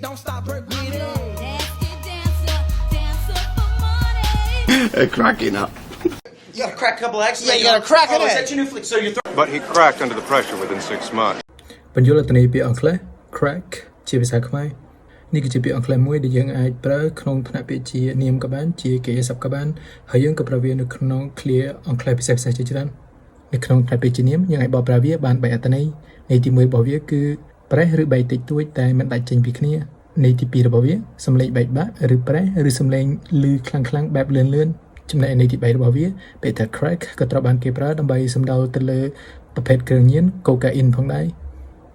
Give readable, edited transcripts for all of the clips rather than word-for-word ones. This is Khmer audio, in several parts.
Don't stop, work with it. Cracking up. You gotta crack a couple eggs. Yeah, you gotta crack it. Oh, is that your new flick? So you're But he cracked under the pressure within 6 months. បញ្យល់អត្ថន័យពាក្យអង់គ្លេស crack ជាភាសាខ្មែរនេះគឺជាពាក្យអង់គ្លេសមួយដែលយើងអាចប្រើក្នុងឋានៈពាក្យជានាមក៏បានជាកិរិយាសព្ទក៏បានហើយយើងក៏ប្រើវានៅក្នុង clear អង់គ្លេសពិសេសៗជាច្រើននៅក្នុងឋានៈពាក្យជានាមយើងអាចបកប្រើវាបាន3អត្ថន័យន័យទី1របស់វាគឺប្រេះឬបែកតិចតួចតែមិនដាច់ចេញពីគ្នាន័យទី2របស់វាសំឡេងបែកបាក់ឬប្រេះឬសំឡេងឮខ្លាំងៗបែបលឿនចំណែកន័យទី3របស់វាពាក្យថា crack ក៏ត្រូវបានគេប្រើដើម្បីសំដៅទៅលើប្រភេទគ្រឿងញៀនកូកាអ៊ីនផងដែរ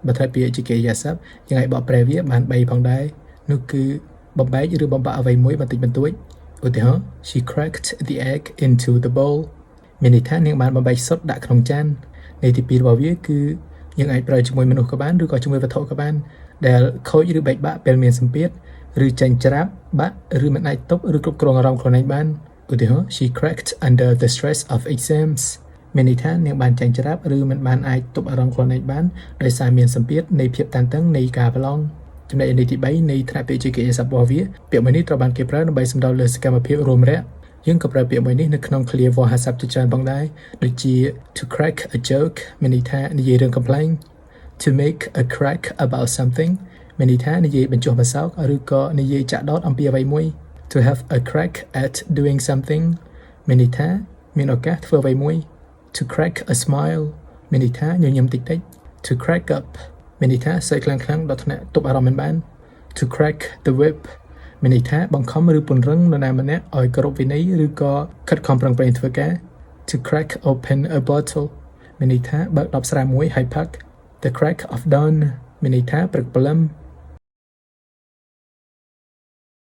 បើថាពាក្យជាកិរិយាសព្ទយើងអាចបកប្រែវាបាន3ផងដែរនោះគឺបំបែកឬបំបាក់អ្វីមួយបន្តិចបន្តួចឧទាហរណ៍ she cracked the egg into the bowl មានន័យថានាងបានបំបែកសុទ្ធដាក់ក្នុងចានន័យទី2របស់វាគឺយើងអាចប្រើជាមួយមនុស្សក៏បានឬក៏ជាមួយវត្ថុក៏បានដែលខូចឬបែកបាក់ពេលមានសម្ពាធឬចាញ់ច្រាបបាក់ឬមិនអាចទប់ឬគ្រប់គ្រងអារម្មណ៍ខ្លួនឯងបានឧទាហរណ៍ she cracked under the stress of exams មានន័យថានាងបានចាញ់ច្រាបឬមិនបានអាចទប់អារម្មណ៍ខ្លួនឯងបានដោយសារមានសម្ពាធនៃភាពតានតឹងនៃការប្រឡងចំណែកន័យទី3នៃថ្នាក់ពាក្យជាកិរិយាសព្ទរបស់វាពាក្យមួយនេះត្រូវបានគេប្រើដើម្បីសំដៅលើសកម្មភាពរួមរយៈយើងក៏ប្រើពាក្យមួយនេះនៅក្នុងឃ្លាវោហារស័ព្ទជាច្រើនផងដែរដូចជា to crack a joke មានន័យថានិយាយរឿងកំ pl ែង to make a crack about something មានន័យថានិយាយបញ្ចុះបន្សោកឬក៏និយាយចាក់ដោតអំពីអ្វីមួយ to have a crack at doing something មានន័យថាមានឱកាសធ្វើអ្វីមួយ to crack a smile មានន័យថាញញឹមតិចៗ to crack up មានន័យថាសើចខ្លាំងៗដល់ថ្នាក់ទប់អារម្មណ៍មិនបាន to crack the whip មានន័យថាបង្ខំឬពង្រឹងនរណាម្នាក់ឲ្យគោរពវិន័យឬក៏ខិតខំប្រឹងប្រែងធ្វើការ to crack open a bottle មានន័យថាបើកដបស្រាមួយហើយផឹក the crack of dawn មានន័យថាព្រឹកព្រលឹម